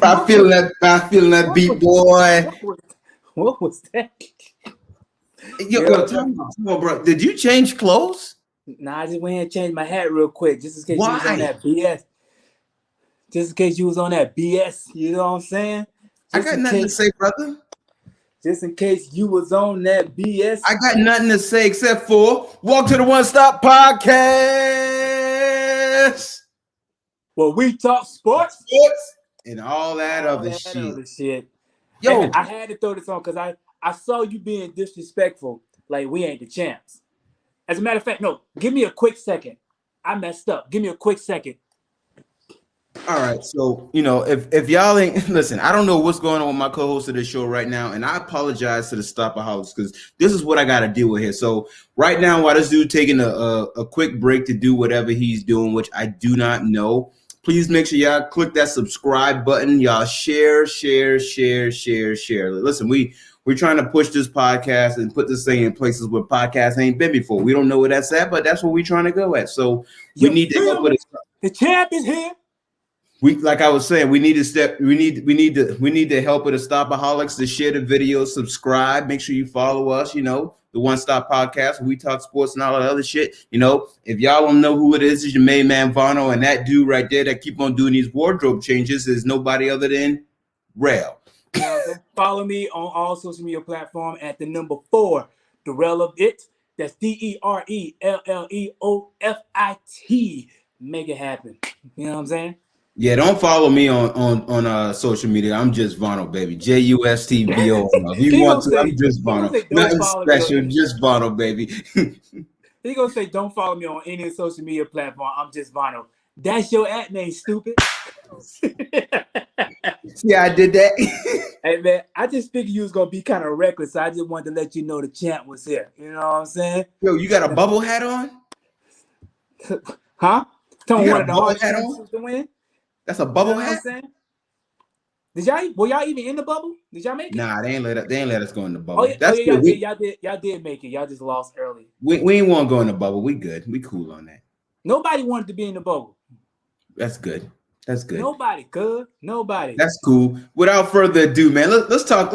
I feeling that beat, boy. What was that? Yo, tell me, bro. Did you change clothes? Nah, I just went ahead and changed my hat real quick, just in case you was on Why? that BS. Just in case you was on that BS, you know what I'm saying? I got nothing to say, brother. Just in case you was on that BS. I got nothing to say except for welcome to the One Stop Podcast. Well, we talk sports and all that other shit. Yo, I had to throw this on because I saw you being disrespectful. Like we ain't the champs. As a matter of fact, no, give me a quick second. I messed up. Give me a quick second. All right, so if y'all ain't listen, I don't know what's going on with my co-host of the show right now, and I apologize to the Stopaholics because this is what I got to deal with here. So right now, while this dude taking a quick break to do whatever he's doing, which I do not know, please make sure y'all click that subscribe button. Y'all share. Listen, we're trying to push this podcast and put this thing in places where podcasts ain't been before. We don't know where that's at, but that's where we're trying to go at. So we need to help with it. The champ is here. Like I was saying, we need to help with the Stopaholics to share the video, subscribe, make sure you follow us, the One Stop Podcast, we talk sports and all that other shit. If y'all don't know who it is, it's your main man Vano, and that dude right there that keep on doing these wardrobe changes is nobody other than Rel. Follow me on all social media platforms at the number 4, Derelofit. That's DERELLEOFIT. Make it happen. You know what I'm saying? Yeah, don't follow me on social media. I'm just Vano, baby. JUSTVO. If you want to, I'm just Vano. Nothing special, just Vano, baby. He gonna say, don't follow me on any social media platform. I'm just Vano. That's your at name, stupid. Yeah, I did that. Hey man, I just figured you was gonna be kind of reckless. So I just wanted to let you know the champ was here. You know what I'm saying? Yo, you got a bubble hat on? Huh? You got a bubble hat on? To win? That's a bubble hat. Were y'all even in the bubble? Did y'all make it? Nah, they ain't let us go in the bubble. Y'all did make it. Y'all just lost early. We ain't want to go in the bubble. We good. We cool on that. Nobody wanted to be in the bubble. That's good. Nobody could. Nobody. That's cool. Without further ado, man, let's talk.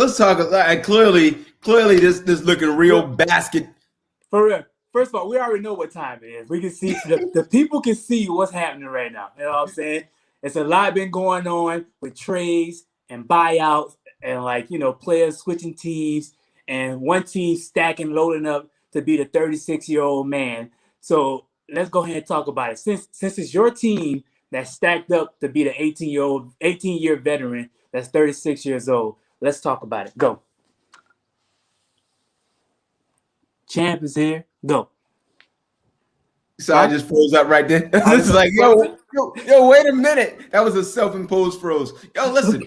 Clearly, this looking real basket. For real. First of all, we already know what time it is. We can see the people can see what's happening right now. You know what I'm saying? It's a lot been going on with trades and buyouts and players switching teams and one team stacking, loading up to be the 36-year-old man. So let's go ahead and talk about it. Since it's your team that stacked up to be the 18-year veteran that's 36 years old, let's talk about it. Go. Champ is here. Go. So I just froze up right there. This is like, yo, wait a minute. That was a self-imposed froze. Yo, listen.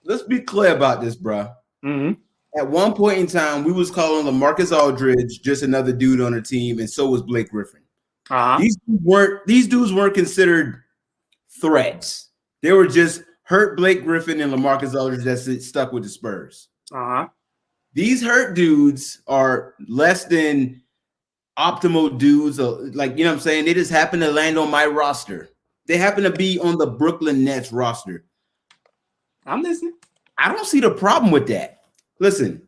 Let's be clear about this, bro. Mm-hmm. At one point in time, we was calling LaMarcus Aldridge just another dude on the team, and so was Blake Griffin. Uh-huh. These dudes weren't considered threats. They were just hurt Blake Griffin and LaMarcus Aldridge that's stuck with the Spurs. Uh-huh. These hurt dudes are less than optimal dudes, like, you know what I'm saying? They just happen to land on my roster. They happen to be on the Brooklyn Nets roster. I'm listening. I don't see the problem with that. Listen,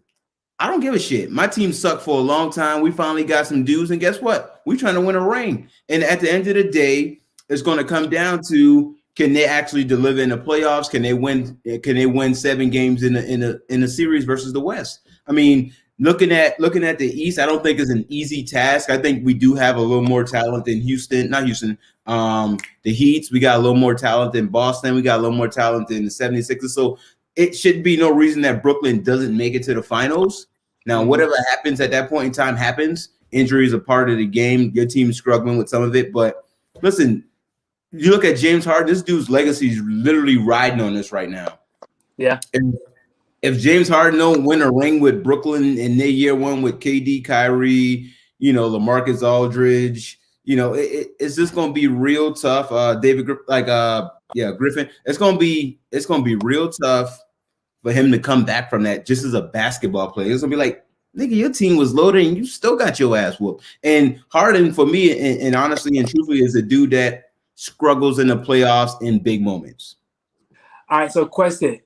I don't give a shit. My team sucked for a long time. We finally got some dudes, and guess what? We're trying to win a ring. And at the end of the day, it's going to come down to, can they actually deliver in the playoffs? Can they win 7 games in the series versus the West? I mean, looking at the East, I don't think it's an easy task. I think we do have a little more talent than the Heats. We got a little more talent than Boston. We got a little more talent than the 76ers. So it should be no reason that Brooklyn doesn't make it to the finals. Now, whatever happens at that point in time happens. Injuries are part of the game. Your team's struggling with some of it. But listen, you look at James Harden, this dude's legacy is literally riding on this right now. Yeah. And if James Harden don't win a ring with Brooklyn in their year one with KD, Kyrie, LaMarcus Aldridge, it's just gonna be real tough. Griffin. It's gonna be real tough for him to come back from that just as a basketball player. It's gonna be like, nigga, your team was loaded and you still got your ass whooped. And Harden, for me, and honestly and truthfully, is a dude that struggles in the playoffs in big moments. All right. So, question: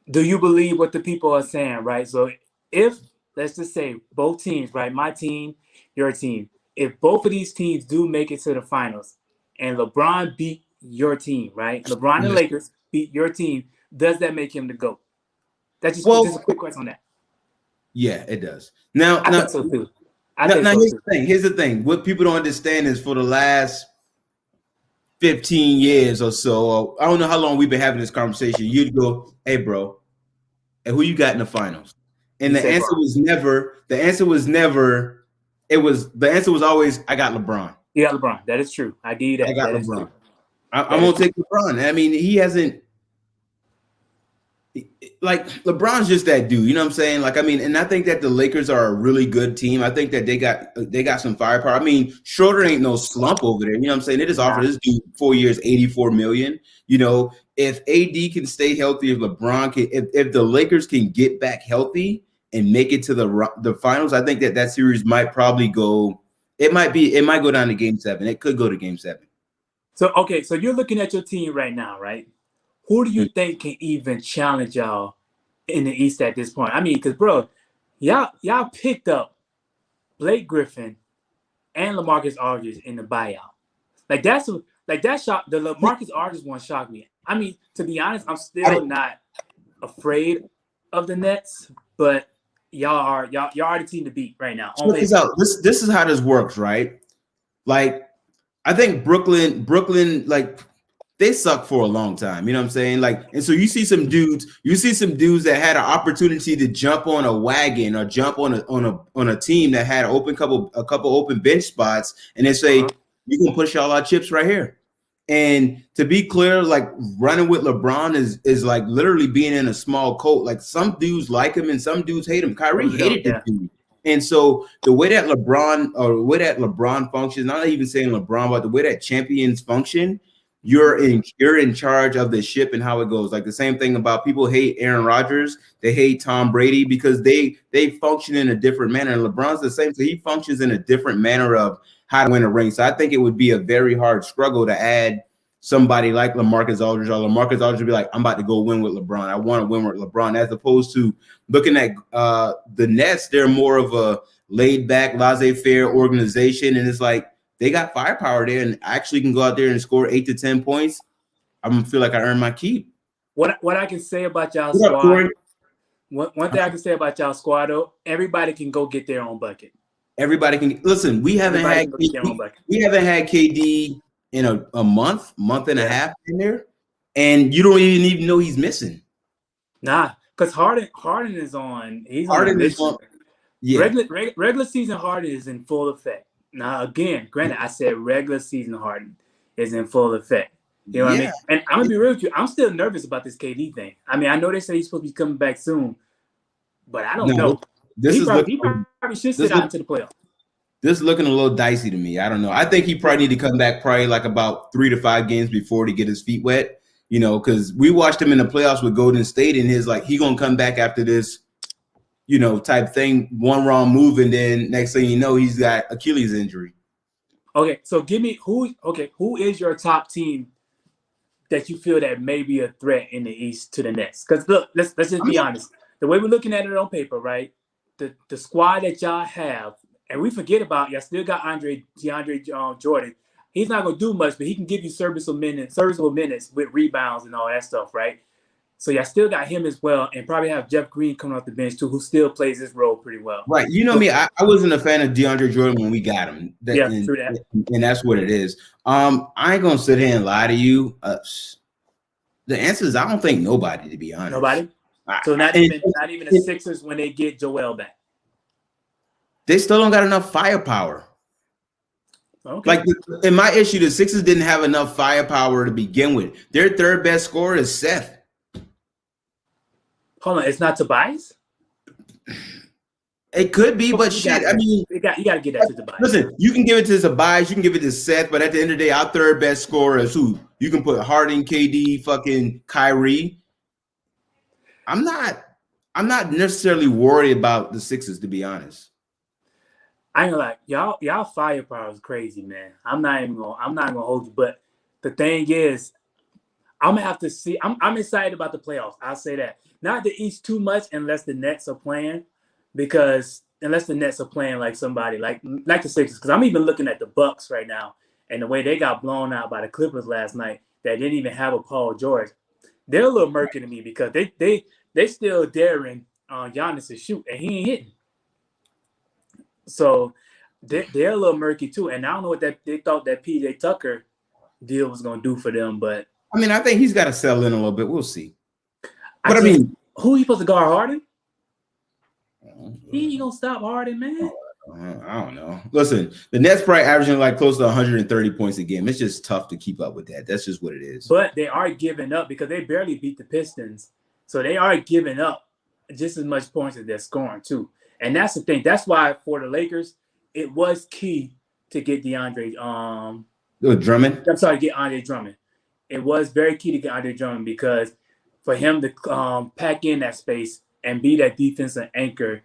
do you believe what the people are saying? Right. So, if let's just say both teams, right, my team, your team, if both of these teams do make it to the finals, and LeBron beat your team, right? LeBron and Yeah. Lakers beat your team. Does that make him the GOAT? That's just a Well, quick question on that. yeah, it does. Now, I now, think so too. I now, think now so here's too. the thing. Here's the thing. What people don't understand is for the last 15 years or so, I don't know how long we've been having this conversation. You'd go, "Hey, bro, and who you got in the finals?" And You the said answer Bron. was never. The answer was always, "I got LeBron. You got LeBron. That is true. I give you I that. got That is true. LeBron. I'm That is gonna true. take LeBron." I mean, he hasn't. Like LeBron's just that dude, you know what I'm saying? Like, I mean, and I think that the Lakers are a really good team. I think that they got some firepower. I mean, Schroeder ain't no slump over there. You know what I'm saying? They just offered Nah. this dude 4 years, 84 million. You know, if AD can stay healthy, if LeBron can, if the Lakers can get back healthy and make it to the finals, I think that that series might probably go. It might go down to Game 7. It could go to Game 7. So okay, so you're looking at your team right now, right? Who do you think can even challenge y'all in the East at this point? I mean, because bro, y'all picked up Blake Griffin and LaMarcus Aldridge in the buyout. Like that shock. The LaMarcus Aldridge one shocked me. I mean, to be honest, I'm still not afraid of the Nets, but y'all are the team to beat right now. Check this out. This is how this works, right? Like, I think Brooklyn, like they suck for a long time. You know what I'm saying? Like, and so you see some dudes that had an opportunity to jump on a wagon or jump on a team that had a couple open bench spots, and they say, "You can push all our chips right here." And to be clear, like running with LeBron is like literally being in a small coat. Like some dudes like him and some dudes hate him. Kyrie hated this dude. And so the way that LeBron functions, not even saying LeBron, but the way that champions function, you're in charge of the ship and how it goes. Like the same thing about people hate Aaron Rodgers, they hate Tom Brady because they function in a different manner. And LeBron's the same, so he functions in a different manner of how to win a ring. So I think it would be a very hard struggle to add somebody like LaMarcus Aldridge, or LaMarcus Aldridge would be like, "I'm about to go win with LeBron. I want to win with LeBron," as opposed to looking at the Nets. They're more of a laid back, laissez-faire organization, and it's like they got firepower there and actually can go out there and score 8 to 10 points. I'm gonna feel like I earned my keep. What I can say about y'all squad? One thing I can say about y'all squad, though, everybody can go get their own bucket. Everybody can listen. We haven't had KD in a month and a half in there, and you don't even know he's missing. Nah, because Harden is on. He's Harden on. is on. Yeah. Regular season Harden is in full effect. Now, again, granted, I said regular season Harden is in full effect. You know what I mean? And I'm gonna be real with you. I'm still nervous about this KD thing. I mean, I know they say he's supposed to be coming back soon, but I don't know. He probably should sit out into the playoffs. This is looking a little dicey to me. I don't know. I think he probably need to come back probably like about 3 to 5 games before to get his feet wet. You know, because we watched him in the playoffs with Golden State, and his like he gonna come back after this, you know, type thing. One wrong move, and then next thing you know, he's got Achilles injury. Okay, so give me who is your top team that you feel that may be a threat in the East to the Nets? Because look, let's just be honest. The way we're looking at it on paper, right? The squad that y'all have, and we forget about y'all still got DeAndre Jordan. He's not gonna do much, but he can give you serviceable minutes with rebounds and all that stuff, right? So y'all still got him as well, and probably have Jeff Green coming off the bench too, who still plays his role pretty well. Right. You know me, I wasn't a fan of DeAndre Jordan when we got him. True that. And that's what it is. I ain't gonna sit here and lie to you. The answer is I don't think nobody, to be honest. Nobody. So not even the Sixers when they get Joel back. They still don't got enough firepower. Okay. Like in my issue, the Sixers didn't have enough firepower to begin with. Their third best scorer is Seth. Hold on, it's not Tobias? It could be, but shit. I mean, you got to get that to Tobias. Listen, you can give it to Tobias, you can give it to Seth, but at the end of the day, our third best scorer is who? You can put Harden, KD, fucking Kyrie. I'm not necessarily worried about the Sixers, to be honest. I ain't gonna lie, y'all firepower is crazy, man. I'm not gonna hold you, but the thing is, I'm gonna have to see. I'm excited about the playoffs. I'll say that. Not the East too much unless the Nets are playing, because unless the Nets are playing like somebody like the Sixers. Because I'm even looking at the Bucks right now and the way they got blown out by the Clippers last night. That didn't even have a Paul George. They're a little murky to me because they still daring Giannis to shoot and he ain't hitting. So they're a little murky too. And I don't know what they thought that PJ Tucker deal was gonna do for them, but I mean, I think he's got to settle in a little bit. We'll see. But I mean, who you supposed to guard Harden? He ain't gonna stop Harden, man. I don't know. Listen, the Nets probably averaging like close to 130 points a game. It's just tough to keep up with that. That's just what it is. But they are giving up because they barely beat the Pistons, so they are giving up just as much points as they're scoring too. And that's the thing. That's why for the Lakers, it was key to get Drummond. I'm sorry, get Andre Drummond. It was very key to get Andre Drummond because for him to pack in that space and be that defensive anchor,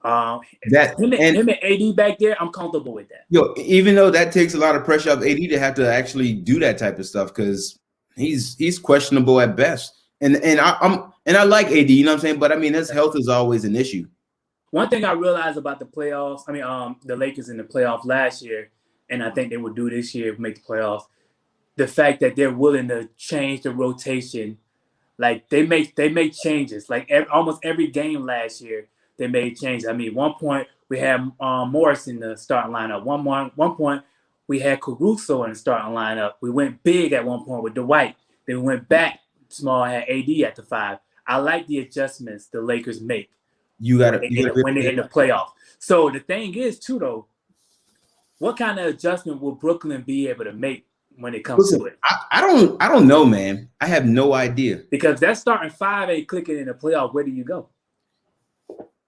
him and AD back there, I'm comfortable with that. Yo, even though that takes a lot of pressure off AD to have to actually do that type of stuff because he's questionable at best. And I like AD, you know what I'm saying? But I mean, his health is always an issue. One thing I realized about the playoffs, the Lakers in the playoffs last year, and I think they will do this year, make the playoffs. The fact that they're willing to change the rotation, like they make changes. Like almost every game last year, they made changes. I mean, one point we had Morris in the starting lineup. One point we had Caruso in the starting lineup. We went big at one point with Dwight. Then we went back small, had AD at the 5. I like the adjustments the Lakers make. You got to when they in the playoff. So the thing is too, though, what kind of adjustment will Brooklyn be able to make when it comes to it? I don't know, man. I have no idea. Because that starting 5 ain't clicking in the playoff. Where do you go?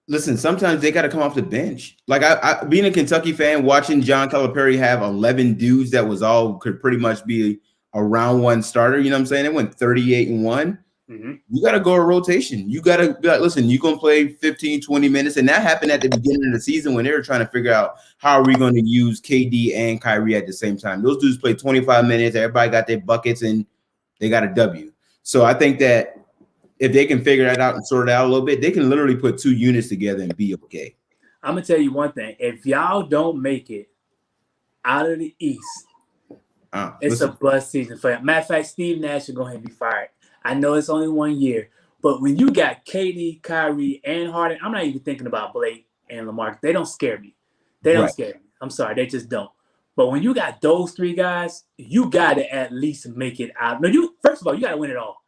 Listen, sometimes they got to come off the bench. Like I being a Kentucky fan, watching John Calipari have 11 dudes that could pretty much be a round one starter. You know what I'm saying? They went 38-1. Mm-hmm. You got to go a rotation. You got to listen. You're going to play 15, 20 minutes. And that happened at the beginning of the season when they were trying to figure out how are we going to use KD and Kyrie at the same time. Those dudes played 25 minutes. Everybody got their buckets and they got a W. So I think that if they can figure that out and sort it out a little bit, they can literally put 2 units together and be okay. I'm going to tell you one thing. If y'all don't make it out of the East, it's a bust season for you. Matter of fact, Steve Nash is going to be fired. I know it's only 1 year, but when you got KD, Kyrie, and Harden, I'm not even thinking about Blake and Lamar. They don't scare me. They don't scare me. I'm sorry, they just don't. But when you got those 3 guys, you got to at least make it out. No, first of all, you got to win it all.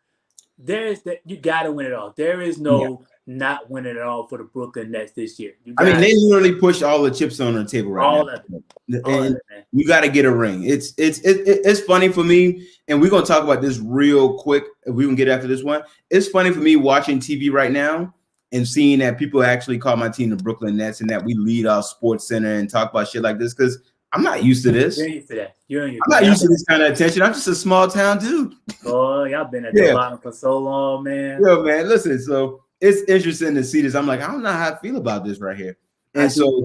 You got to win it all. There is no not winning it all for the Brooklyn Nets this year. They literally pushed all the chips on the table right now. All of it, man. You got to get a ring. It's funny for me, and we're gonna talk about this real quick. We can get after this one. It's funny for me watching TV right now and seeing that people actually call my team the Brooklyn Nets and that we lead our Sports Center and talk about shit like this because I'm not used to this. You're used to that. I'm not used to this kind of attention. I'm just a small town dude. Oh, y'all been at the bottom for so long, man. Yeah, man. Listen, so it's interesting to see this. I'm like, I don't know how I feel about this right here. And so,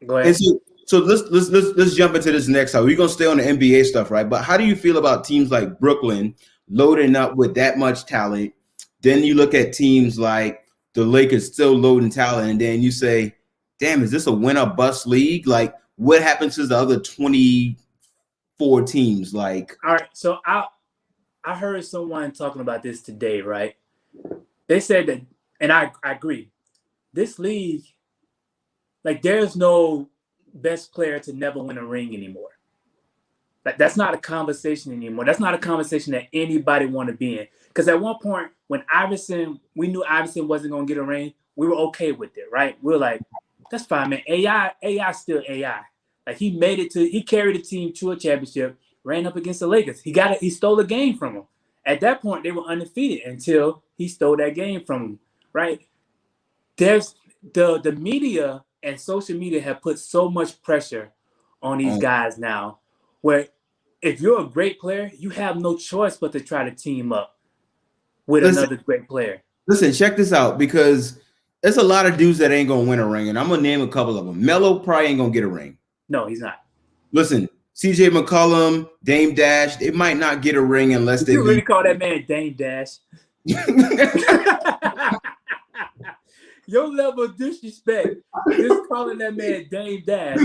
go ahead. So let's jump into this next. We're gonna stay on the NBA stuff, right? But how do you feel about teams like Brooklyn loading up with that much talent? Then you look at teams like the Lakers still loading talent, and then you say, "Damn, is this a win or bust league?" Like, what happens to the other 24 teams? Like, all right. So I heard someone talking about this today, right? They said that, and I agree. This league, like, there's no best player to never win a ring anymore. Like, that's not a conversation anymore. That's not a conversation that anybody want to be in. Because at one point, when we knew Iverson wasn't going to get a ring, we were okay with it, right? We were like, that's fine, man. AI still AI. Like, he carried the team to a championship, ran up against the Lakers. He stole a game from them. At that point, they were undefeated until he stole that game from them, right? There's the media and social media have put so much pressure on these guys now, where if you're a great player, you have no choice but to try to team up with another great player. Listen, check this out, because there's a lot of dudes that ain't gonna win a ring, and I'm gonna name a couple of them. Melo probably ain't gonna get a ring. No, he's not. Listen, CJ McCollum, Dame Dash, they might not get a ring unless they You really call that man Dame Dash? Your level of disrespect, just calling that man Dame Dash.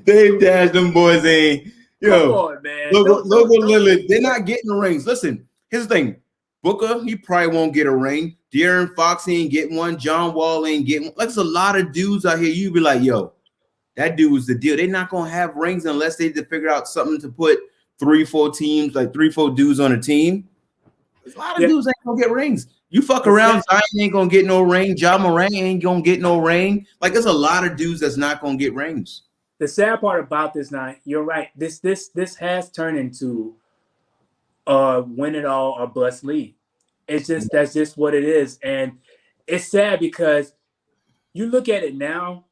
Dame Dash, them boys ain't. Come Yo, on, man. Logo Lillard, they're not getting the rings. Listen, here's the thing. Booker, he probably won't get a ring. De'Aaron Fox ain't getting one. John Wall ain't getting one. Like, there's a lot of dudes out here. You be like, yo, that dude was the deal. They're not going to have rings unless they figure out something to put 3-4 teams, like 3-4 dudes on a team. There's a lot of dudes ain't going to get rings. You fuck around, Zion ain't going to get no ring. Ja Morant ain't going to get no ring. Like, there's a lot of dudes that's not going to get rings. The sad part about this now, you're right. This has turned into a win it all or bust league. It's just that's just what it is, and it's sad because you look at it now,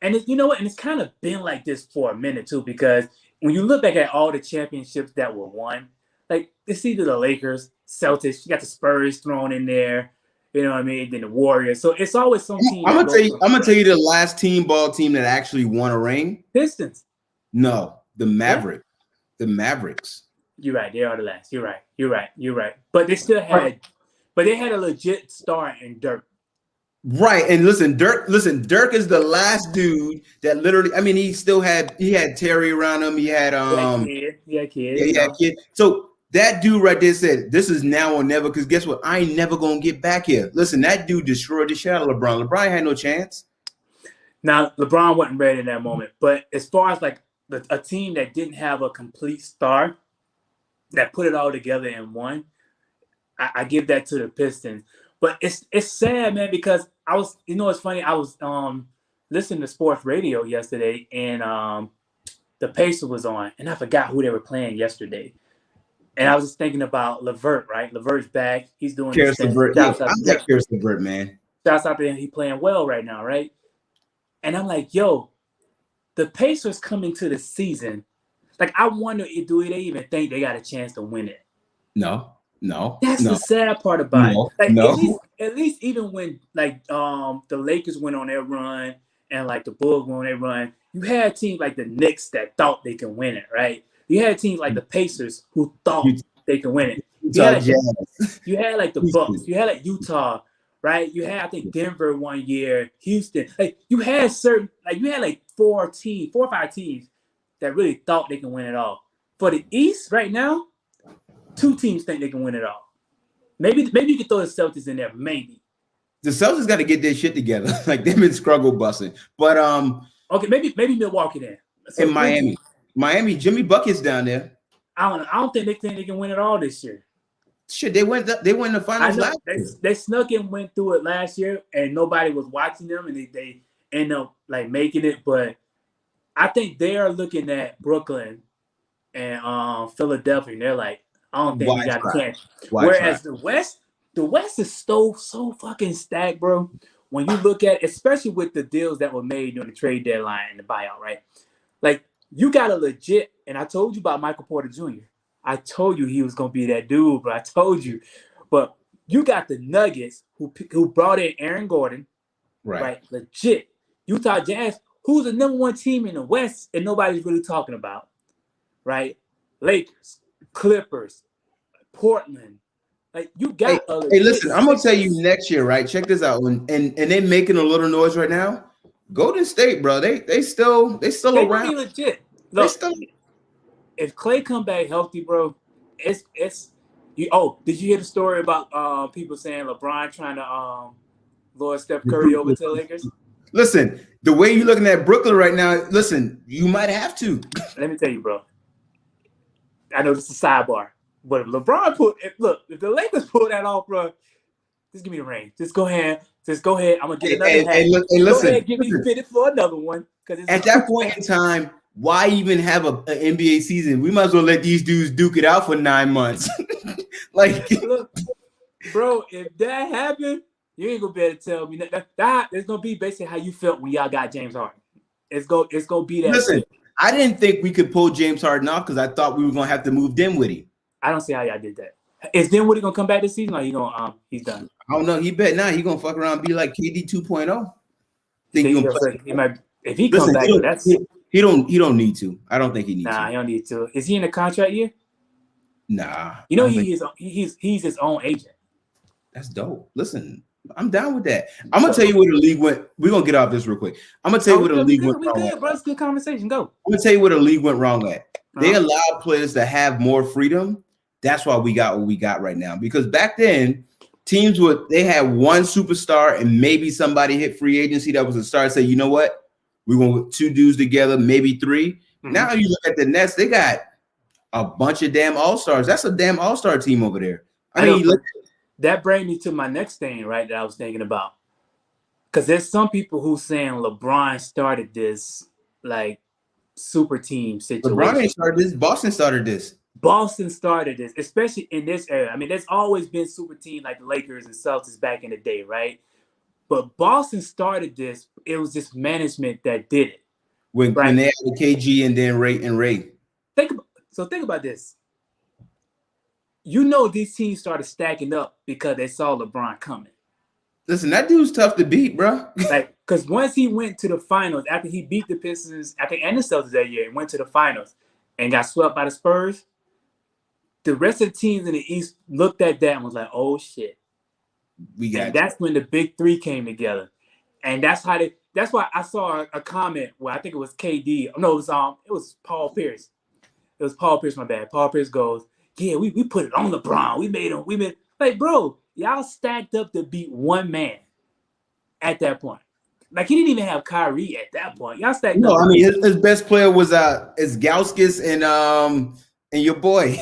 and you know what? And it's kind of been like this for a minute too. Because when you look back at all the championships that were won, like it's either the Lakers, Celtics, you got the Spurs thrown in there. You know what I mean? Then the Warriors. So it's always some team. I'm gonna tell you the last ball team that actually won a ring. Pistons. No, the Mavericks. Yeah. The Mavericks. You're right. They are the last. You're right. But they still had, but they had a legit star in Dirk. Right. And listen, Dirk is the last dude that literally. I mean, he had Terry around him. He had kid. Yeah, kid. So. That dude right there said, this is now or never, because guess what? I ain't never going to get back here. Listen, that dude destroyed the shit out of LeBron. LeBron had no chance. Now, LeBron wasn't ready in that moment. But as far as like a team that didn't have a complete star, that put it all together in one, I give that to the Pistons. But it's sad, man, because it's funny. I was listening to sports radio yesterday, and the Pacers was on, and I forgot who they were playing yesterday. And I was just thinking about LeVert, right? LeVert's back. He's doing Karis LeVert. Yeah, I like Karis LeVert, man. Shouts out to him. He's playing well right now, right? And I'm like, yo, the Pacers coming to the season. Like, I wonder, do they even think they got a chance to win it? No. That's the sad part about it. Like, at least even when, like, the Lakers went on their run and, like, the Bulls went on their run, you had teams like the Knicks that thought they could win it, right? You had teams like the Pacers who thought they could win it. You had like the Bucks. You had like Utah, right? You had, I think, Denver one year, Houston. Like you had like 4 or 5 teams that really thought they can win it all. For the East right now, 2 teams think they can win it all. Maybe you could throw the Celtics in there, maybe. The Celtics got to get their shit together. Like they've been struggle busting. But okay, maybe Milwaukee then. So in Miami, Jimmy Bucket's down there. I don't think they think they can win it all this year. Shit, they went the finals last year. They snuck and went through it last year, and nobody was watching them, and they end up like making it. But I think they are looking at Brooklyn and Philadelphia, and they're like, I don't think we got a chance. Whereas the West is so fucking stacked, bro. When you look at, especially with the deals that were made during the trade deadline and the buyout, right? Like. You got a legit, and I told you about Michael Porter Jr. I told you he was going to be that dude, but I told you. But you got the Nuggets who brought in Aaron Gordon, right? Legit. Utah Jazz, who's the #1 team in the West and nobody's really talking about, right? Lakers, Clippers, Portland. Like, you got Hey, listen, I'm going to tell you next year, right? Check this out. And they're making a little noise right now. Golden State, bro, they still around. Be legit. Look, if Clay come back healthy, bro, it's you. Oh, did you hear the story about people saying LeBron trying to lure Steph Curry over to the Lakers? Listen, the way you're looking at Brooklyn right now, listen, you might have to. Let me tell you, bro. I know this is a sidebar, but if LeBron if the Lakers pull that off, bro, just give me the ring. Just go ahead. I'm gonna get another hat. Go ahead, get me fitted for another one. At that point in time, why even have an NBA season? We might as well let these dudes duke it out for 9 months. Like, look, bro, if that happened, you ain't gonna be able to tell me that it's gonna be basically how you felt when y'all got James Harden. It's gonna be that. Listen, I didn't think we could pull James Harden off because I thought we were gonna have to move Dinwiddie. I don't see how y'all did that. Is Dinwiddie gonna come back this season, or he's done? I don't know. He bet not. He gonna fuck around and be like KD 2.0. He might if he comes back. He don't need to. I don't think he needs Nah, to. he don't need to. Is he in a contract year? Nah, You know, I don't think he's his own agent. that's dope. Listen, I'm down with that. I'm gonna tell you where the league went. We're gonna get off this real quick. I'm gonna tell you where the league went wrong at. Bro. It's good conversation. Go. I'm gonna tell you where the league went wrong at. They Uh-huh. allowed players to have more freedom. That's why we got what we got right now. Because back then, teams they had one superstar and maybe somebody hit free agency that was a star. Say, you know what? We're gonna put 2 dudes together, maybe 3. Mhm. Now you look at the Nets, they got a bunch of damn all-stars. That's a damn all-star team over there. I mean, look, that brings me to my next thing, right? That I was thinking about, because there's some people who saying LeBron started this like super team situation. LeBron ain't started this. Boston started this. Boston started this, especially in this era. I mean, there's always been super teams like the Lakers and Celtics back in the day, right? But Boston started this. It was just management that did it. When they had KG and then Ray. Think about this. You know, these teams started stacking up because they saw LeBron coming. Listen, that dude's tough to beat, bro. Like, because once he went to the finals, after he beat the Pistons, I think, and the Celtics that year, and went to the finals and got swept by the Spurs, the rest of the teams in the East looked at that and was like, "Oh shit!" That's when the big 3 came together, and that's why I saw a comment where I think it was KD. No, it was Paul Pierce. It was Paul Pierce. My bad. Paul Pierce goes, "Yeah, we put it on LeBron. We made like, bro, y'all stacked up to beat one man at that point. Like, he didn't even have Kyrie at that point. Y'all stacked up. No, I mean his best player was Gauskas and your boy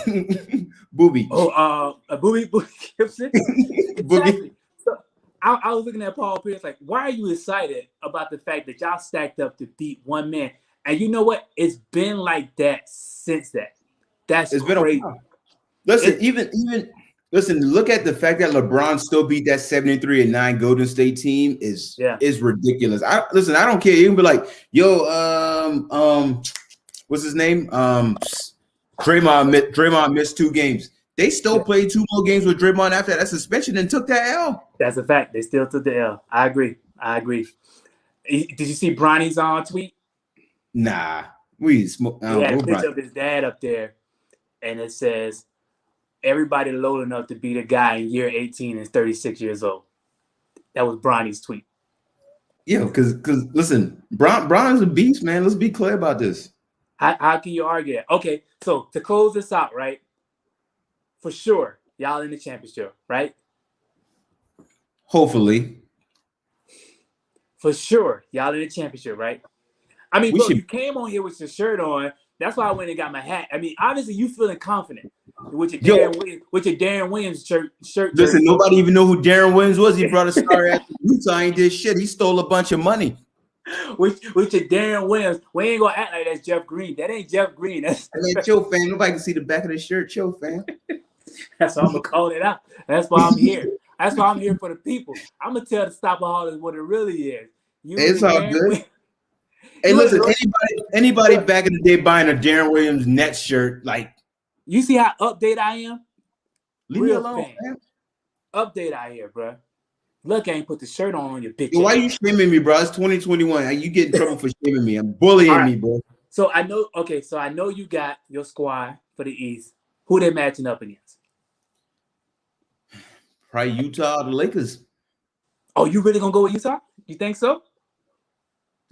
Booby. Booby Gibson. Exactly. So I was looking at Paul Pierce like, why are you excited about the fact that y'all stacked up to beat one man? And you know what? It's been like that since that. It's been crazy. Listen, look at the fact that LeBron still beat that 73-9 Golden State team is ridiculous. I don't care. You can be like, yo, what's his name? Draymond missed 2 games. They still played 2 more games with Draymond after that suspension and took that L. That's a fact. They still took the L. I agree. Did you see Bronny's tweet? Nah. He had a picture of his dad up there, and it says, everybody low enough to beat a guy in year 18 is 36 years old. That was Bronny's tweet. Yeah, because listen, Bron's a beast, man. Let's be clear about this. How can you argue that? Okay, so to close this out, right? For sure, y'all in the championship, right? Hopefully. For sure, y'all in the championship, right? I mean, bro, you came on here with your shirt on. That's why I went and got my hat. I mean, obviously, you feeling confident with your Darren Williams shirt. Listen, nobody even know who Darren Williams was. He brought a star at Utah. He did shit. He stole a bunch of money. With your Darren Williams, we ain't gonna act like that's Jeff Green. That ain't Jeff Green. That's chill, fam. Nobody can see the back of the shirt. Chill, fam. That's why I'm gonna call it out. That's why I'm here. That's why I'm here for the people. I'm gonna tell the Stopaholics what it really is. It's all good. Hey, listen, anybody back in the day buying a Darren Williams Nets shirt, like, you see how update I am? Leave me alone, man. Update out here, bro. Look, I ain't put the shirt on your bitch. Yo, why are you shaming me, bro? It's 2021. You get in trouble for shaming me. I'm bullying me, bro. So I know you got your squad for the East. Who they matching up against? Probably Utah, the Lakers. Oh, you really gonna go with Utah? You think so?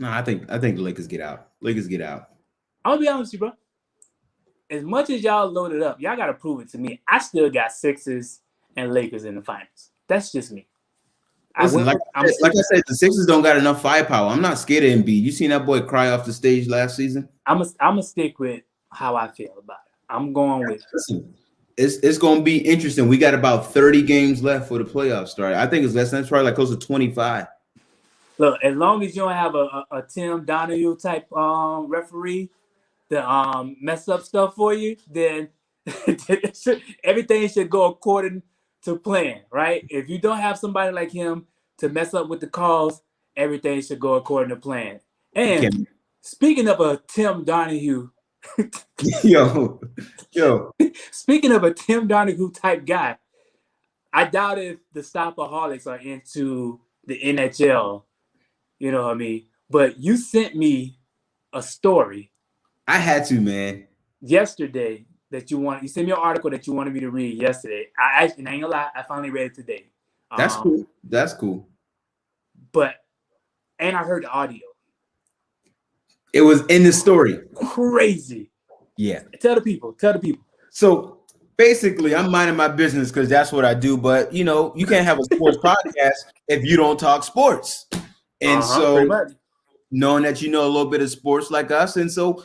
No, I think the Lakers get out. Lakers get out. I'm gonna be honest with you, bro. As much as y'all loaded up, y'all gotta prove it to me. I still got Sixers and Lakers in the finals. That's just me. Listen, like I said, the Sixers don't got enough firepower. I'm not scared of Embiid. You seen that boy cry off the stage last season? I'm gonna stick with how I feel about it. I'm going with. Listen, it's gonna be interesting. We got about 30 games left for the playoffs start. I think it's less than probably like close to 25. Look, as long as you don't have a Tim Donahue type referee to mess up stuff for you, then everything should go according to plan, right? If you don't have somebody like him to mess up with the calls, everything should go according to plan. And speaking of a Tim Donahue, yo, speaking of a Tim Donahue type guy, I doubt if the Stopaholics are into the NHL. You know what I mean? But you sent me a story I had to, man. yesterday that you sent me an article that you wanted me to read yesterday. I ain't gonna lie, I finally read it today. That's cool. That's cool. And I heard the audio. It was in the story. Crazy. Yeah. Tell the people. So basically, I'm minding my business because that's what I do. But you know, you can't have a sports podcast if you don't talk sports. And so, knowing that you know a little bit of sports like us, and so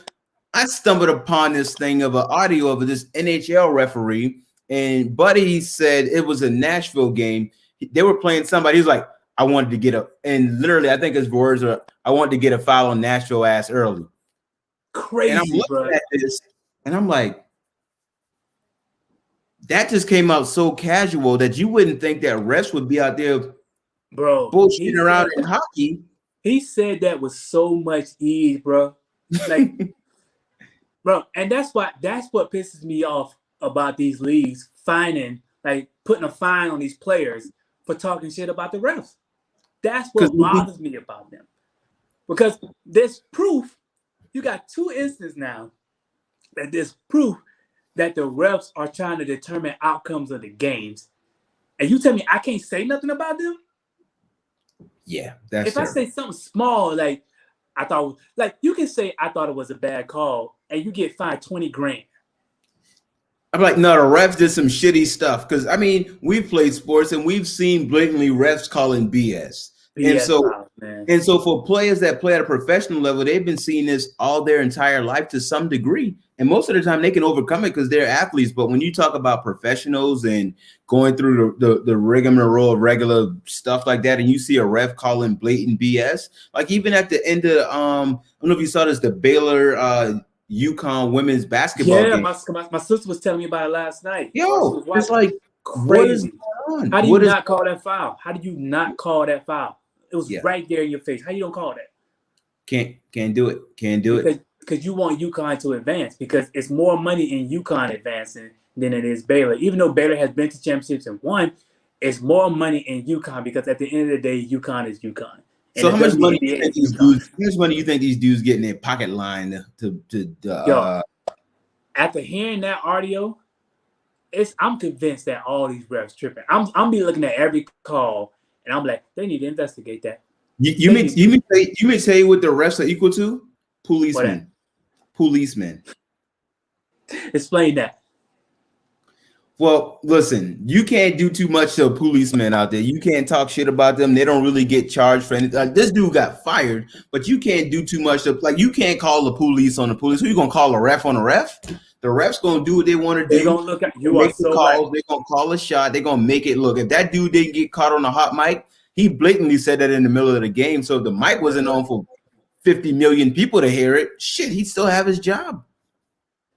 I stumbled upon this thing of an audio of this NHL referee, and Buddy said it was a Nashville game. They were playing somebody. He was like, I wanted to get and literally, I think his words are, I wanted to get a foul on Nashville ass early. Crazy, and I'm looking at this, and I'm like, that just came out so casual that you wouldn't think that refs would be out there, bullshitting around in hockey. He said that with so much ease, bro. Like, bro, and that's what pisses me off about these leagues putting a fine on these players for talking shit about the refs. That's what bothers me about them. Because there's proof. You got 2 instances now that there's proof that the refs are trying to determine outcomes of the games. And you tell me I can't say nothing about them? Yeah, that's if terrible. I say something small, like I thought, like you can say I thought it was a bad call and you get fined $20,000. I'm like, no, the refs did some shitty stuff. Because I mean, we've played sports and we've seen blatantly refs calling BS. And so for players that play at a professional level, they've been seeing this all their entire life to some degree. And most of the time they can overcome it because they're athletes. But when you talk about professionals and going through the rigmarole of regular stuff like that, and you see a ref calling blatant BS, like even at the end of, I don't know if you saw this, the Baylor UConn women's basketball game. My sister was telling me about it last night. Yo, it's like crazy. What is going on? How do you not call that foul? How do you not call that foul? It was right there in your face. How you don't call that? Can't do it. Can't do it. Because you want UConn to advance, because it's more money in UConn advancing than it is Baylor. Even though Baylor has been to championships and won, it's more money in UConn because at the end of the day, UConn is UConn. And so how much money do you think these dudes? How much money you think these dudes get in their pocket line Yo, after hearing that audio, I'm convinced that all these refs tripping. I'm be looking at every call and I'm like, they need to investigate that. You mean say what the refs are equal to? Policemen. Policemen. Explain that. Well, listen, you can't do too much to a policeman out there. You can't talk shit about them. They don't really get charged for anything. This dude got fired, but you can't do too much. You can't call the police on the police. Who you gonna call a ref on a ref? The ref's gonna do what they want to do. They're gonna look at you. Are so right. They're gonna call a shot. They're gonna make it look. If that dude didn't get caught on a hot mic, he blatantly said that in the middle of the game. So if the mic wasn't on for 50 million people to hear it, shit, he'd still have his job.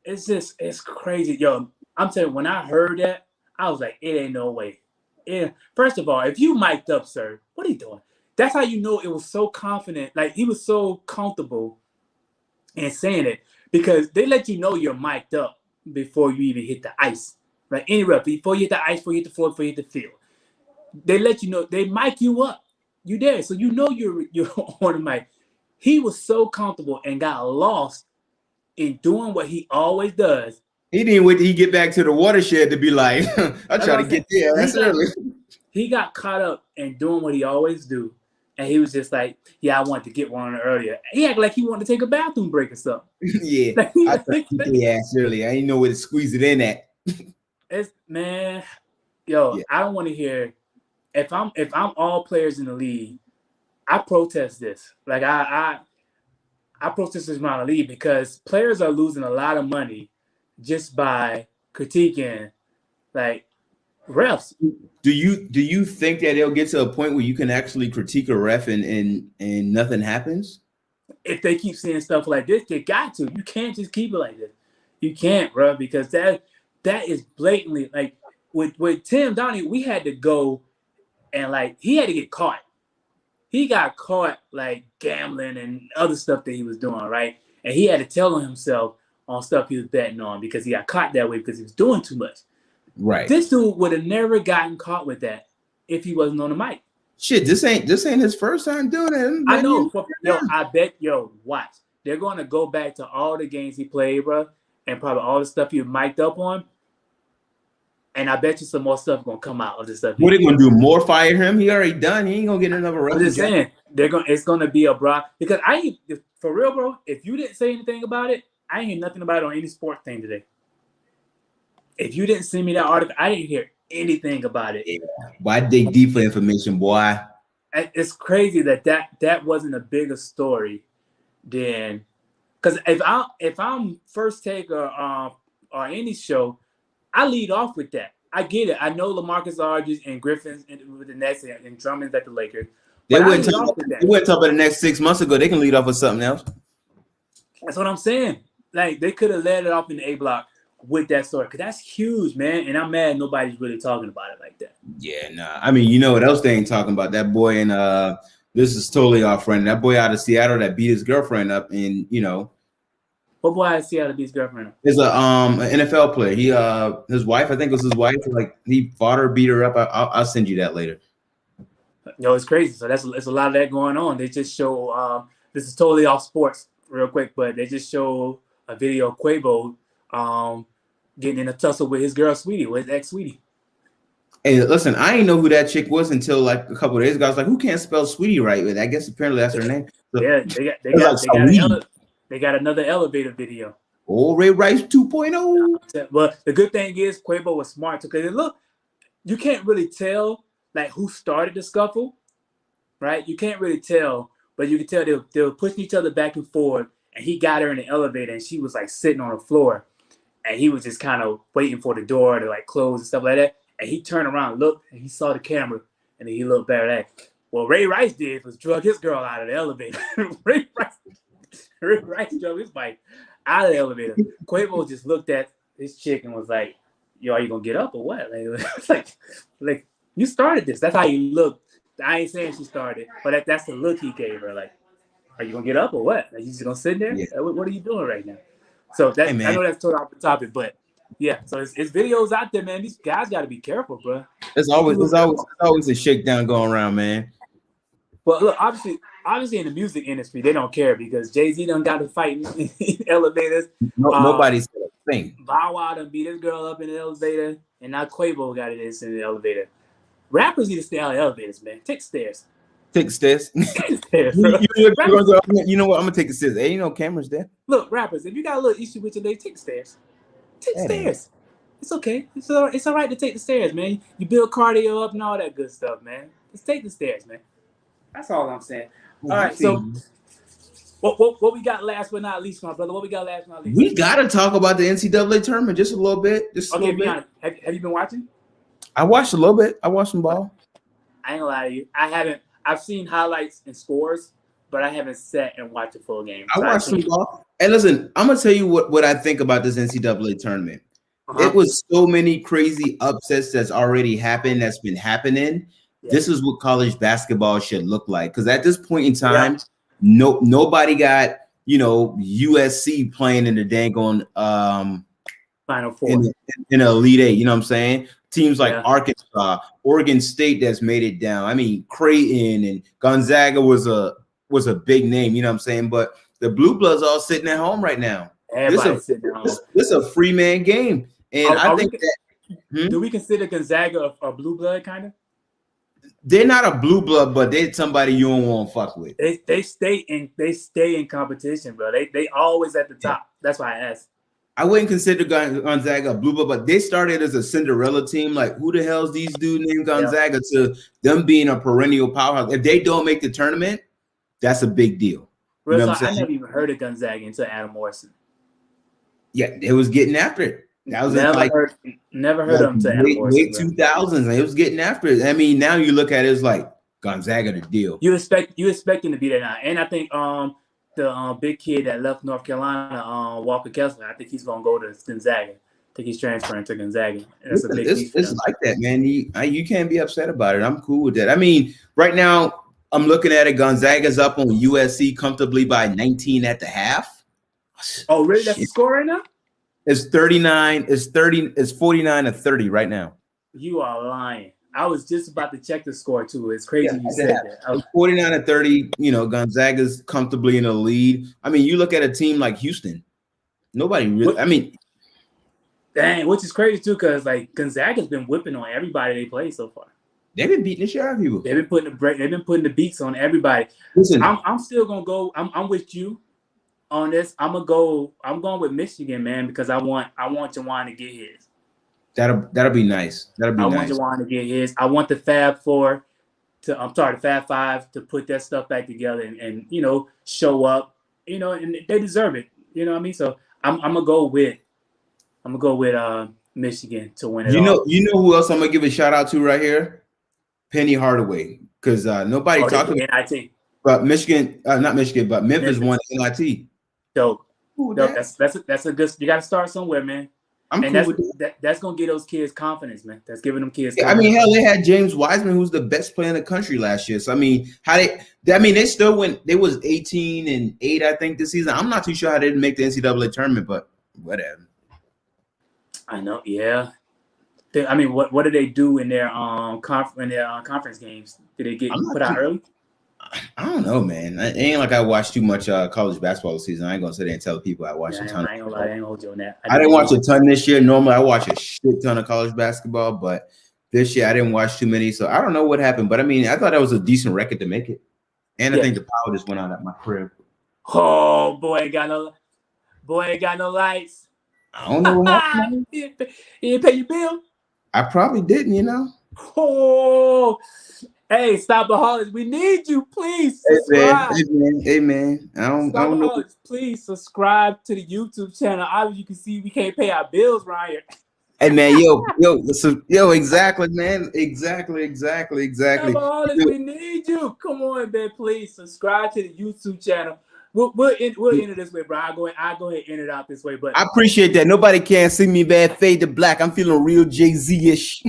It's crazy, yo. I'm telling you, when I heard that, I was like, it ain't no way. First of all, if you mic'd up, sir, what are you doing? That's how you know it was so confident. Like, he was so comfortable in saying it because they let you know you're mic'd up before you even hit the ice. Right? Any rep, before you hit the ice, before you hit the floor, before you hit the field. They let you know, they mic you up. You there. So you know you're on the mic. He was so comfortable and got lost in doing what he always does. He didn't wait till he get back to the watershed to be like, I try to get there. That's early. He got caught up in doing what he always do. And he was just like, yeah, I wanted to get one earlier. He acted like he wanted to take a bathroom break or something. Yeah. I tried to get the ass earlier. I didn't know where to squeeze it in at. Man, I don't want to hear if I'm all players in the league, I protest this. Like I protest this around the league because players are losing a lot of money just by critiquing like refs. Do you think that they'll get to a point where you can actually critique a ref and nothing happens? If they keep saying stuff like this, they got to. You can't just keep it like this. You can't, bro, because that is blatantly like with Tim Donahue, we had to go and like he had to get caught. He got caught like gambling and other stuff that he was doing, right? And he had to tell on himself on stuff he was betting on because he got caught that way because he was doing too much. Right. This dude would have never gotten caught with that if he wasn't on the mic. Shit, this ain't his first time doing it. I know. I bet, watch. they're going to go back to all the games he played, bro, and probably all the stuff he was mic'd up on. And I bet you some more stuff going to come out of this stuff. What are they going to do? More fire him? He already done. He ain't going to get another I'm just saying, it's going to be a broad. Because for real, bro, if you didn't say anything about it, I ain't hear nothing about it on any sports thing today. If you didn't send me that article, I didn't hear anything about it. Yeah. Why dig deep for information, boy? It's crazy that wasn't a bigger story than, because if I'm First Take or any show, I lead off with that. I get it. I know LaMarcus Aldridge and Griffin's with the Nets and Drummond's at the Lakers. They wouldn't talk about the next 6 months ago. They can lead off with something else. That's what I'm saying. Like, they could have led it off in the A block with that story, because that's huge, man. And I'm mad nobody's really talking about it like that. Yeah, nah. I mean, you know what else they ain't talking about? That boy and this is totally off friend. That boy out of Seattle that beat his girlfriend up, and you know. What boy out of Seattle beat his girlfriend up? Is an NFL player. He his wife, I think it was his wife. Like he fought her, beat her up. I'll send you that later. No, it's crazy. So it's a lot of that going on. They just show this is totally off sports real quick, but they just show a video of Quavo getting in a tussle with his girl Sweetie, with his ex Sweetie. Hey, listen, I didn't know who that chick was until like a couple of days ago. I was like, who can't spell Sweetie right? I guess apparently that's her name. So, yeah, they got another elevator video. Oh, Ray Rice 2.0. But the good thing is Quavo was smart because look, you can't really tell like who started the scuffle, right? You can't really tell, but you can tell they were pushing each other back and forth, and he got her in the elevator, and she was like sitting on the floor, and he was just kind of waiting for the door to like close and stuff like that. And he turned around, looked, and he saw the camera, and then he looked back at that. What Ray Rice did was drug his girl out of the elevator. Ray Rice drove his bike out of the elevator. Quavo just looked at this chick and was like, "Yo, are you gonna get up or what?" Like you started this. That's how you look. I ain't saying she started, but that's the look he gave her. Like, are you gonna get up or what? Are you just gonna sit there? Yeah. What are you doing right now? So that I know that's totally off the topic, but yeah. So it's videos out there, man. These guys got to be careful, bro. There's always a shakedown going around, man. But look, obviously in the music industry, they don't care because Jay-Z done got to fight in elevators. Nobody said a thing. Bow Wow done beat his girl up in the elevator, and now Quavo got it in the elevator. Rappers need to stay out of elevators, man. Take stairs. Take stairs. You know what? I'm gonna take the stairs. There ain't no cameras there. Look, rappers, if you got a little issue with your day, take stairs. Take stairs. It's okay. It's all right to take the stairs, man. You build cardio up and all that good stuff, man. Just take the stairs, man. That's all I'm saying. All right, so what we got last but not least, my brother? What we got last but not least? We gotta talk about the NCAA tournament just a little bit. Okay, be honest. Have you been watching? I watched a little bit. I watched some ball. I ain't gonna lie to you. I haven't. I've seen highlights and scores, but I haven't sat and watched a full game. So I watched some ball. And listen, I'm gonna tell you what I think about this NCAA tournament. It was so many crazy upsets that's already happened, that's been happening. Yeah. This is what college basketball should look like. Because at this point in time, nobody got, USC playing in the dang on Final Four in the Elite Eight. You know what I'm saying? Teams like Arkansas, Oregon State that's made it down. I mean, Creighton and Gonzaga was a big name. You know what I'm saying? But the Blue Bloods all sitting at home right now. This is a free man game. And I think do we consider Gonzaga a blue blood kind of? They're not a blue blood, but they're somebody you don't want to fuck with. They stay in competition, bro. They always at the top. That's why I asked. I wouldn't consider Gonzaga a blue blood, but they started as a Cinderella team. Like, who the hell's these dudes named Gonzaga to them being a perennial powerhouse? If they don't make the tournament, that's a big deal. You know I never even heard of Gonzaga until Adam Morrison. Yeah, it was getting after it. That was never heard of him until Adam Morrison. Late 2000s, it was getting after it. I mean, now you look at it, it's like Gonzaga the deal. You expect him to be there now, and I think the big kid that left North Carolina, Walker Kessler, I think he's gonna go to Gonzaga. I think he's transferring to Gonzaga. That's a big piece. It's like that, man. You can't be upset about it. I'm cool with that. I mean, right now I'm looking at it. Gonzaga's up on USC comfortably by 19 at the half. Oh, really? That's the score right now? It's 39. It's 49 to 30 right now. You are lying. I was just about to check the score too. It's crazy Yeah, you said that. 49-30. Gonzaga's comfortably in the lead. I mean, you look at a team like Houston. Nobody really. I mean, dang, which is crazy too, because like Gonzaga's been whipping on everybody they play so far. they've been beating the shit out of people. They've been putting the beats on everybody. Listen, I'm still gonna go. I'm with you on this. I'm going with Michigan, man, because I want Juwan to get his. that'll be nice. That'll be I nice. want Juwan to get his. I want the Fab the Fab Five to put that stuff back together and show up. And they deserve it. You know what I mean? So I'm gonna go with Michigan to win it. You know who else I'm gonna give a shout out to right here? Penny Hardaway, because nobody talked about NIT. But Michigan, not Michigan, but Memphis won NIT. So that's a good. You got to start somewhere, man. I'm and cool with that's gonna give those kids confidence, man. That's giving them kids. Yeah, I mean, hell, they had James Wiseman, who's the best player in the country last year. So I mean, they still went. They was 18-8, I think, this season. I'm not too sure how they didn't make the NCAA tournament, but whatever. I know, yeah. I mean, what did they do in their conference games? Did they get put out early? I don't know, man. It ain't like I watched too much college basketball this season. I ain't gonna sit there and tell people I watched a ton. I ain't gonna hold you on that. I didn't watch a ton this year. Normally, I watch a shit ton of college basketball, but this year I didn't watch too many. So I don't know what happened. But I mean, I thought that was a decent record to make it. And I think the power just went out at my crib. Oh boy, ain't got no lights. I don't know what happened. You didn't pay your bill? I probably didn't, Oh, hey, Stopaholics, we need you. Please subscribe. Hey man. I don't know. Please subscribe to the YouTube channel. Obviously, you can see we can't pay our bills right here. Hey man, yo, exactly, man. Exactly. Stopaholics, we need you. Come on, man. Please subscribe to the YouTube channel. We'll end it this way, bro. I'll go ahead and end it out this way. But I appreciate that. Nobody can see me, man. Fade to black. I'm feeling real Jay-Z-ish.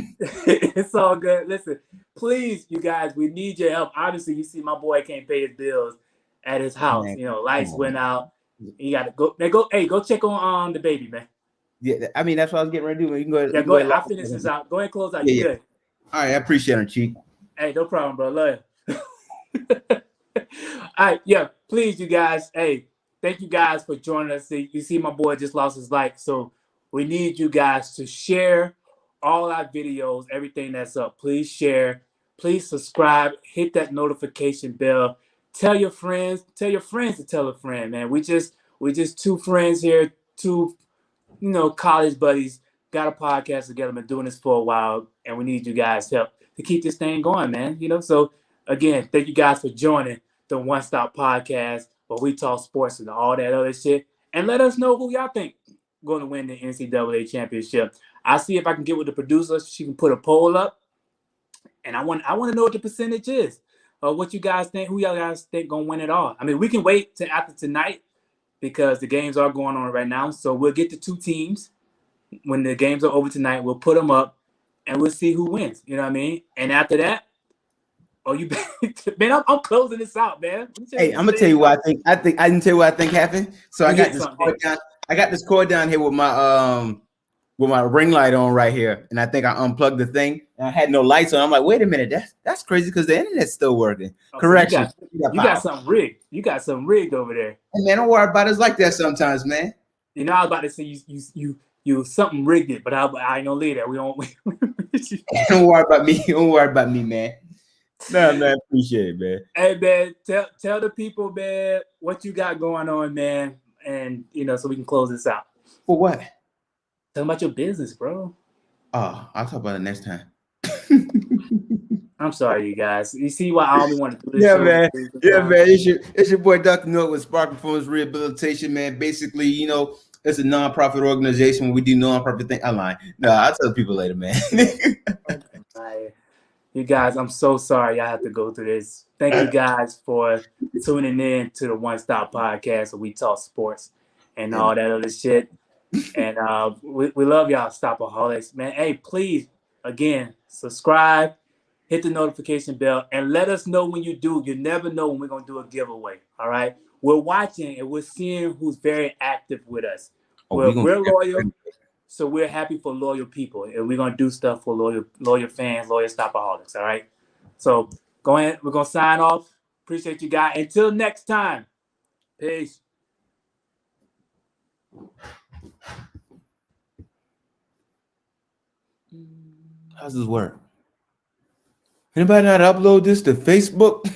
It's all good. Listen, please, you guys, we need your help. Obviously, you see my boy can't pay his bills at his house. Man, lights went out. You got to go. Man, go check on the baby, man. Yeah, I mean, that's what I was getting ready to do. Man. You can go ahead. Yeah, go ahead. I'll finish this out. Go ahead and close out. You good. All right, I appreciate it, Chief. Hey, no problem, bro. Love you. All right, yeah, please, you guys. Hey, thank you guys for joining us. You see my boy just lost his life, so we need you guys to share all our videos, everything that's up. Please share. Please subscribe. Hit that notification bell. Tell your friends to tell a friend, man. We just two friends here, two college buddies, got a podcast together, been doing this for a while, and we need you guys' help to keep this thing going, man. So again, thank you guys for joining the One Stop Podcast, where we talk sports and all that other shit. And let us know who y'all think going to win the NCAA championship. I'll see if I can get with the producer. She can put a poll up. And I want to know what the percentage is. What you guys think, who y'all guys think going to win it all. I mean, we can wait till after tonight because the games are going on right now. So we'll get the two teams. When the games are over tonight, we'll put them up and we'll see who wins. You know what I mean? And after that, man, I'm closing this out, man. Hey, I'm gonna tell you what I think. I didn't tell you what I think happened. So I got this cord down. I got this cord down here with my ring light on right here, and I think I unplugged the thing. And I had no lights on. I'm like, wait a minute, that's crazy because the internet's still working. Correction. You got something rigged. You got something rigged over there. Hey man, don't worry about it. It's like that sometimes, man. I was about to say you something rigged it, but I ain't gonna leave that. We don't. Don't worry about me. Don't worry about me, man. No, man, appreciate it, man. Hey, man, tell the people, man, what you got going on, man, and so we can close this out. For what? Tell about your business, bro. Oh, I'll talk about it next time. I'm sorry, you guys. You see why I only want to do this? Yeah, man. Yeah, man. It's your boy Dr. Note with Spark Performance Rehabilitation, man. Basically, it's a nonprofit organization where we do nonprofit thing. I'm lying. No, I'll tell people later, man. You guys, I'm so sorry y'all have to go through this. Thank you guys for tuning in to the One Stop Podcast where we talk sports and all that other shit. And we love y'all, Stopaholics. Man, hey, please, again, subscribe, hit the notification bell, and let us know when you do. You never know when we're going to do a giveaway, all right? We're watching and we're seeing who's very active with us. We're loyal. So we're happy for loyal people, and we're gonna do stuff for loyal fans, loyal stopaholics. All right. So go ahead. We're gonna sign off. Appreciate you guys. Until next time. Peace. How's this work? Anybody know how to upload this to Facebook?